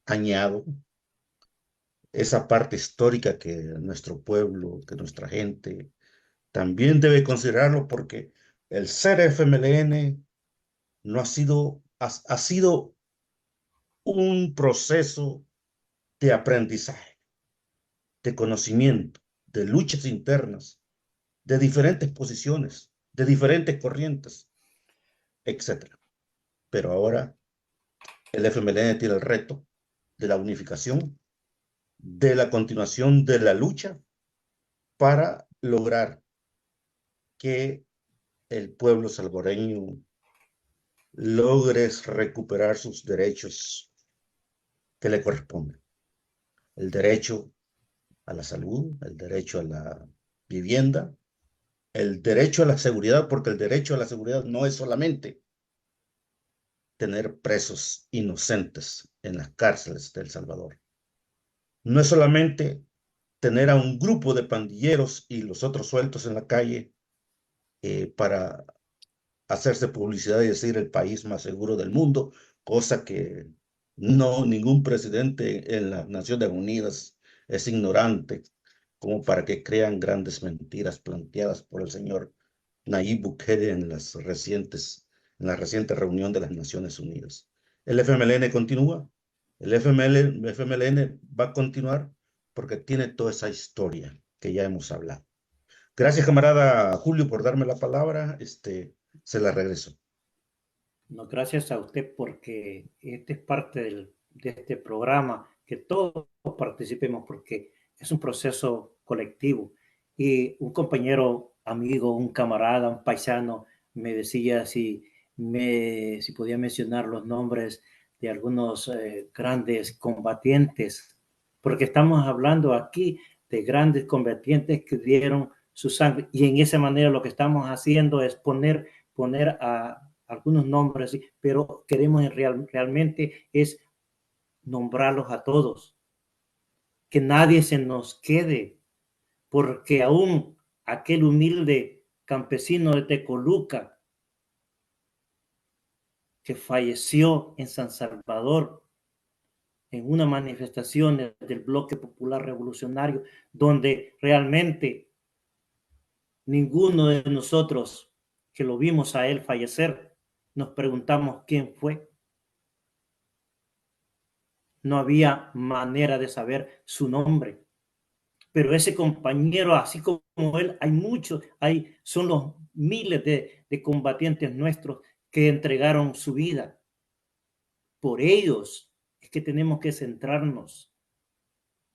añado esa parte histórica que nuestro pueblo, que nuestra gente también debe considerarlo, porque el ser FMLN no ha sido un proceso de aprendizaje, de conocimiento, de luchas internas, de diferentes posiciones, de diferentes corrientes, etc. Pero ahora el FMLN tiene el reto de la unificación, de la continuación de la lucha para lograr que el pueblo salvadoreño logre recuperar sus derechos que le corresponden. El derecho a la salud, el derecho a la vivienda, el derecho a la seguridad, porque el derecho a la seguridad no es solamente tener presos inocentes en las cárceles de El Salvador. No es solamente tener a un grupo de pandilleros y los otros sueltos en la calle para hacerse publicidad y decir el país más seguro del mundo, cosa que no, ningún presidente en las Naciones Unidas es ignorante como para que crean grandes mentiras planteadas por el señor Nayib Bukele en la reciente reunión de las Naciones Unidas. El FMLN continúa, el FMLN va a continuar porque tiene toda esa historia que ya hemos hablado. Gracias, camarada Julio, por darme la palabra. Se la regreso. No, gracias a usted porque este es parte de este programa, que todos participemos porque es un proceso colectivo. Y un compañero, amigo, un camarada, un paisano me decía si podía mencionar los nombres de algunos grandes combatientes, porque estamos hablando aquí de grandes combatientes que dieron su sangre, y en esa manera lo que estamos haciendo es poner a algunos nombres, pero queremos realmente es nombrarlos a todos, que nadie se nos quede, porque aún aquel humilde campesino de Tecoluca que falleció en San Salvador en una manifestación del Bloque Popular Revolucionario, donde realmente ninguno de nosotros que lo vimos a él fallecer nos preguntamos quién fue. No había manera de saber su nombre. Pero ese compañero, así como él, hay muchos, son los miles de combatientes nuestros que entregaron su vida. Por ellos es que tenemos que centrarnos.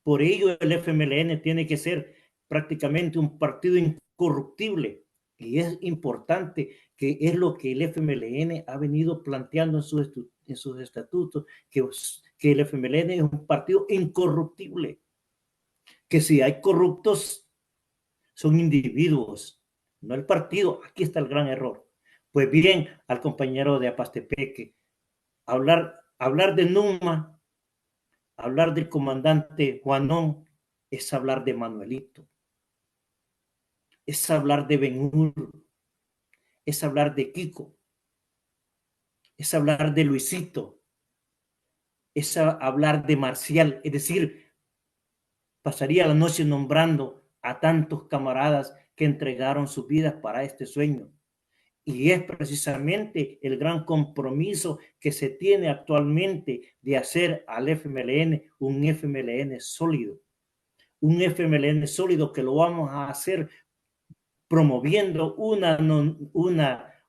Por ello el FMLN tiene que ser prácticamente un partido incorruptible. Y es importante, que es lo que el FMLN ha venido planteando en sus estatutos, que el FMLN es un partido incorruptible. Que si hay corruptos, son individuos, no el partido. Aquí está el gran error. Pues bien, al compañero de Apastepeque, hablar de Numa, hablar del comandante Juanón, es hablar de Manuelito, es hablar de Ben-Hur, es hablar de Kiko, es hablar de Luisito, es hablar de Marcial. Es decir, pasaría la noche nombrando a tantos camaradas que entregaron sus vidas para este sueño. Y es precisamente el gran compromiso que se tiene actualmente de hacer al FMLN un FMLN sólido. Un FMLN sólido que lo vamos a hacer promoviendo una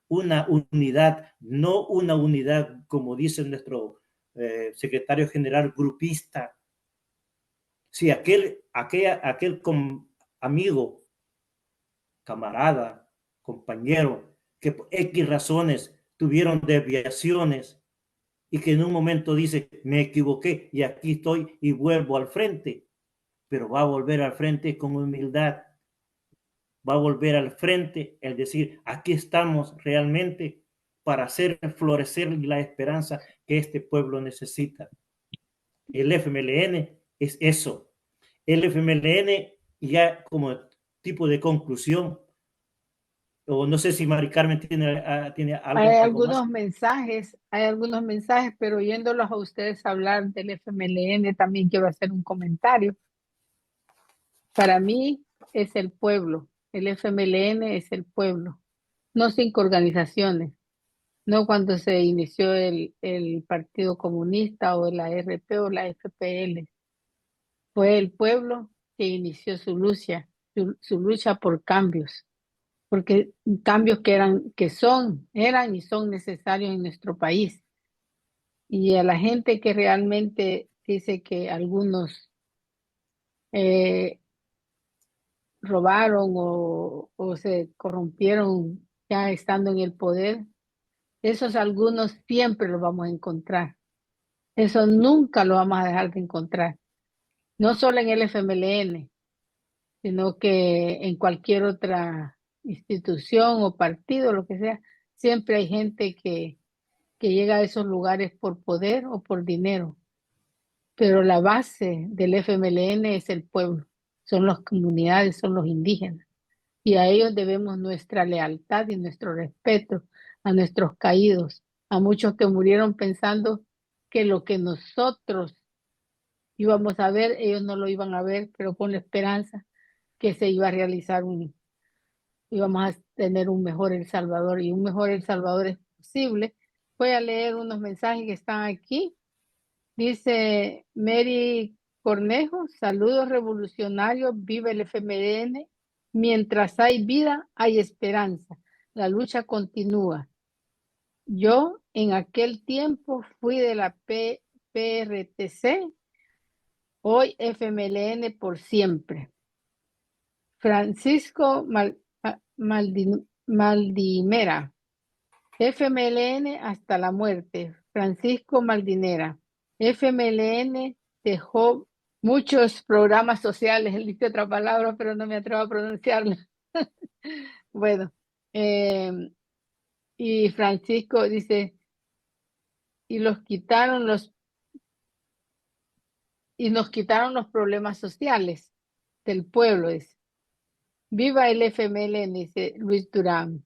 unidad, no una unidad, como dice nuestro secretario general, grupista. Si aquel amigo, camarada, compañero, que por X razones tuvieron desviaciones y que en un momento dice, me equivoqué y aquí estoy y vuelvo al frente, pero va a volver al frente con humildad, va a volver al frente el decir, aquí estamos realmente para hacer florecer la esperanza que este pueblo necesita. El FMLN es eso. El FMLN, ya como tipo de conclusión, o no sé si Mari Carmen tiene algo, Hay algo más. hay algunos mensajes, pero oyéndolos a ustedes hablar del FMLN, también quiero hacer un comentario. Para mí es el pueblo, el FMLN es el pueblo, no 5 organizaciones, no cuando se inició el Partido Comunista o la RP o la FPL. Fue el pueblo que inició su lucha por cambios, porque cambios que eran y son necesarios en nuestro país. Y a la gente que realmente dice que algunos robaron o se corrompieron ya estando en el poder, esos algunos siempre los vamos a encontrar. Eso nunca lo vamos a dejar de encontrar. No solo en el FMLN, sino que en cualquier otra institución o partido, lo que sea, siempre hay gente que llega a esos lugares por poder o por dinero. Pero la base del FMLN es el pueblo, son las comunidades, son los indígenas. Y a ellos debemos nuestra lealtad y nuestro respeto, a nuestros caídos, a muchos que murieron pensando que lo que nosotros íbamos a ver, ellos no lo iban a ver, pero con la esperanza que se iba a realizar íbamos a tener un mejor El Salvador, y un mejor El Salvador es posible. Voy a leer unos mensajes que están aquí. Dice Mary Cornejo, saludos revolucionarios, viva el FMLN. Mientras hay vida, hay esperanza. La lucha continúa. Yo en aquel tiempo fui de la PRTC, hoy FMLN por siempre. Francisco Maldimera, FMLN hasta la muerte. Francisco Maldinera, FMLN dejó muchos programas sociales, él dice otra palabra, pero no me atrevo a pronunciarla. Bueno, y Francisco dice, y nos quitaron los problemas sociales del pueblo. Dice. Viva el FMLN, dice Luis Durán.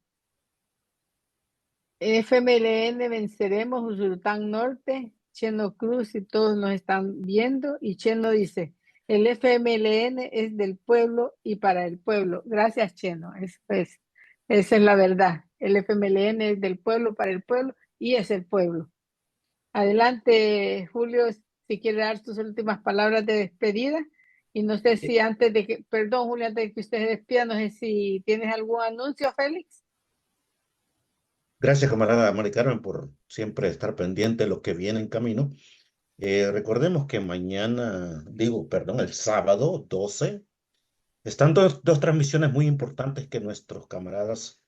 FMLN venceremos, Usulután Norte, Cheno Cruz y todos nos están viendo. Y Cheno dice, el FMLN es del pueblo y para el pueblo. Gracias, Cheno. Esa es la verdad. El FMLN es del pueblo, para el pueblo y es el pueblo. Adelante, Julio, si quiere dar tus últimas palabras de despedida. Y no sé si antes de que, perdón, Julio, antes de que usted se despida, no sé si tienes algún anuncio, Félix. Gracias, camarada Mari Carmen, por siempre estar pendiente de lo que viene en camino. Recordemos que el sábado 12, están dos transmisiones muy importantes que nuestros camaradas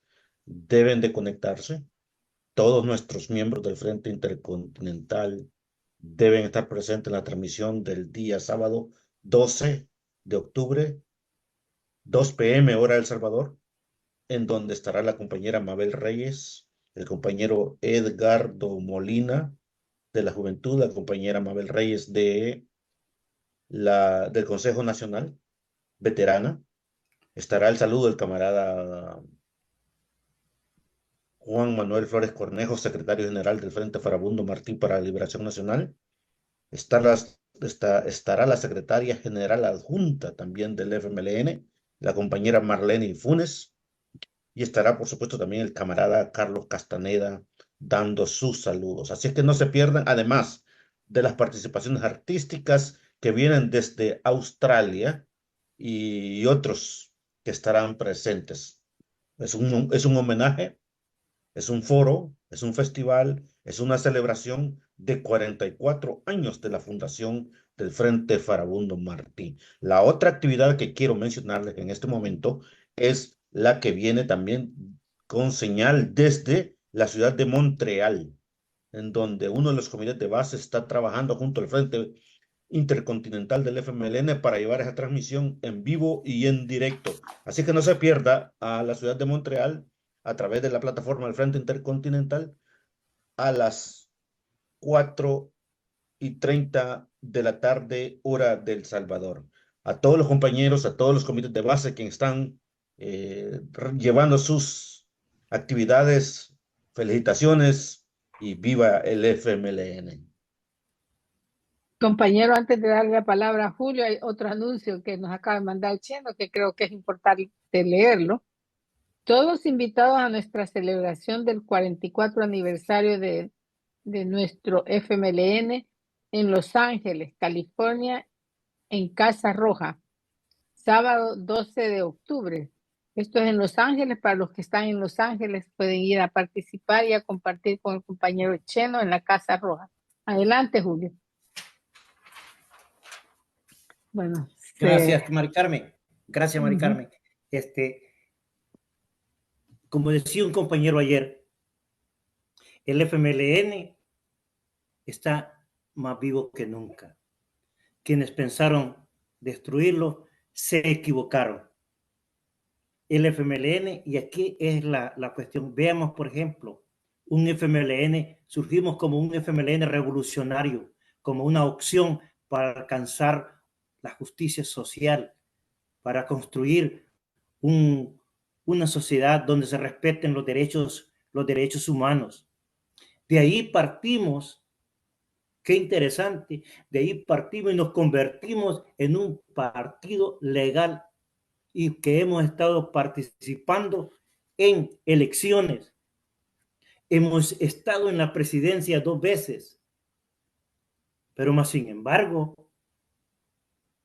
deben de conectarse. Todos nuestros miembros del Frente Intercontinental deben estar presentes en la transmisión del día sábado 12 de octubre, 2 p.m. hora de El Salvador, en donde estará la compañera Mabel Reyes, el compañero Edgardo Molina de la Juventud, la compañera Mabel Reyes del Consejo Nacional Veterana. Estará el saludo del camarada Juan Manuel Flores Cornejo, secretario general del Frente Farabundo Martí para la Liberación Nacional. Estará la secretaria general adjunta también del FMLN, la compañera Marlene Funes. Y estará, por supuesto, también el camarada Carlos Castaneda dando sus saludos. Así es que no se pierdan, además de las participaciones artísticas que vienen desde Australia y otros que estarán presentes. Es un homenaje, es un foro, es un festival, es una celebración de 44 años de la fundación del Frente Farabundo Martí. La otra actividad que quiero mencionarles en este momento es la que viene también con señal desde la ciudad de Montreal, en donde uno de los comités de base está trabajando junto al Frente Intercontinental del FMLN para llevar esa transmisión en vivo y en directo. Así que no se pierda a la ciudad de Montreal a través de la plataforma del Frente Intercontinental a las 4:30 de la tarde, hora del Salvador. A todos los compañeros, a todos los comités de base que están llevando sus actividades, felicitaciones y viva el FMLN. Compañero, antes de darle la palabra a Julio, hay otro anuncio que nos acaba de mandar Cheno, que creo que es importante leerlo. Todos invitados a nuestra celebración del 44 aniversario de nuestro FMLN en Los Ángeles, California, en Casa Roja, sábado 12 de octubre. Esto es en Los Ángeles. Para los que están en Los Ángeles pueden ir a participar y a compartir con el compañero Cheno en la Casa Roja. Adelante, Julio. Bueno. Gracias, Mari Carmen. Gracias, Mari Carmen. Como decía un compañero ayer, el FMLN está más vivo que nunca. Quienes pensaron destruirlo se equivocaron. El FMLN, y aquí es la cuestión. Veamos, por ejemplo, un FMLN, surgimos como un FMLN revolucionario, como una opción para alcanzar la justicia social, para construir una sociedad donde se respeten los derechos humanos. De ahí partimos, qué interesante, de ahí partimos y nos convertimos en un partido legal y que hemos estado participando en elecciones. Hemos estado en la presidencia 2 veces, pero más sin embargo,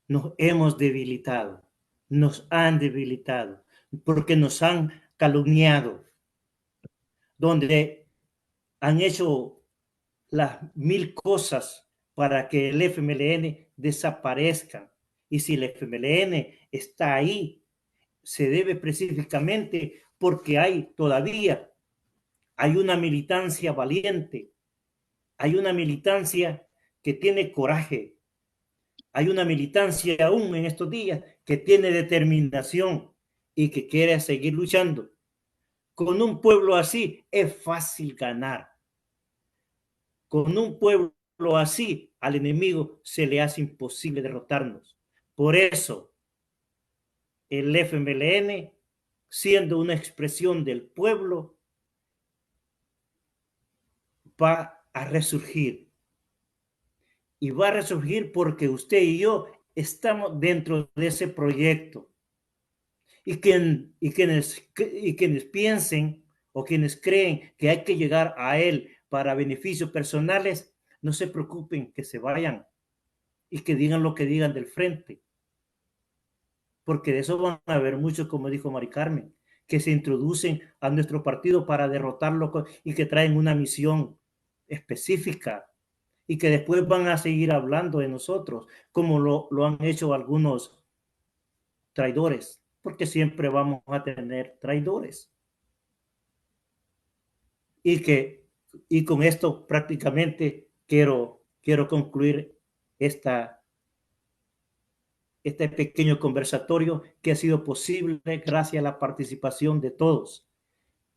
nos hemos debilitado, nos han debilitado, porque nos han calumniado, donde han hecho las 1000 cosas para que el FMLN desaparezca. Y si el FMLN está ahí, se debe específicamente porque todavía hay una militancia valiente, hay una militancia que tiene coraje, hay una militancia aún en estos días que tiene determinación y que quiere seguir luchando. Con un pueblo así es fácil ganar. Con un pueblo así al enemigo se le hace imposible derrotarnos. Por eso el FMLN, siendo una expresión del pueblo, va a resurgir. Y va a resurgir porque usted y yo estamos dentro de ese proyecto. Y quienes piensen o quienes creen que hay que llegar a él para beneficios personales, no se preocupen, que se vayan y que digan lo que digan del frente. Porque de eso van a haber muchos, como dijo Mari Carmen, que se introducen a nuestro partido para derrotarlo y que traen una misión específica y que después van a seguir hablando de nosotros, como lo han hecho algunos traidores, porque siempre vamos a tener traidores. Y con esto prácticamente quiero concluir este pequeño conversatorio que ha sido posible gracias a la participación de todos.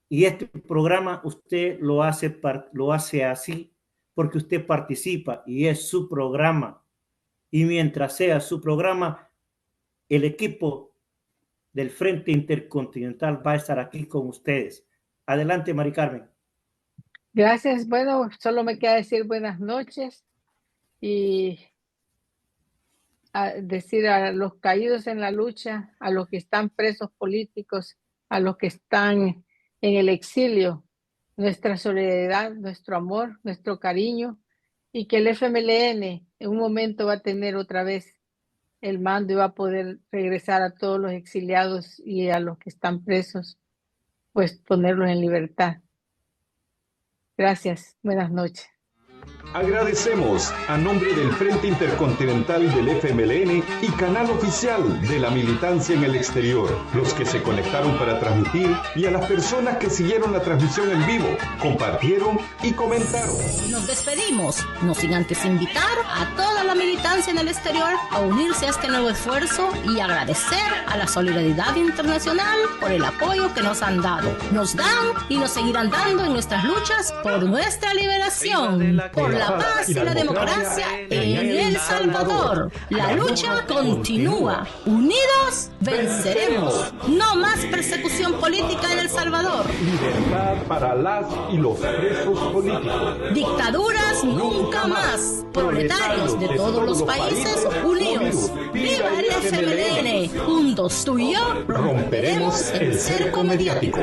Y este programa usted lo hace así porque usted participa y es su programa. Y mientras sea su programa, el equipo del Frente Intercontinental va a estar aquí con ustedes. Adelante, Mari Carmen. Gracias. Bueno, solo me queda decir buenas noches y decir a los caídos en la lucha, a los que están presos políticos, a los que están en el exilio, nuestra solidaridad, nuestro amor, nuestro cariño, y que el FMLN en un momento va a tener otra vez el mando y va a poder regresar a todos los exiliados y a los que están presos, pues ponerlos en libertad. Gracias. Buenas noches. Agradecemos a nombre del Frente Intercontinental del FMLN y canal oficial de la militancia en el exterior, los que se conectaron para transmitir y a las personas que siguieron la transmisión en vivo, compartieron y comentaron. Nos despedimos, no sin antes invitar a toda la militancia en el exterior a unirse a este nuevo esfuerzo y agradecer a la solidaridad internacional por el apoyo que nos han dado. Nos dan y nos seguirán dando en nuestras luchas por nuestra liberación, por la paz y la democracia en El Salvador. La lucha continúa. Unidos venceremos. No más persecución política en El Salvador. Libertad para las y los presos políticos. Dictaduras nunca más. Proletarios de todos los países unidos. ¡Viva el FMLN! Juntos tú y yo romperemos el cerco mediático.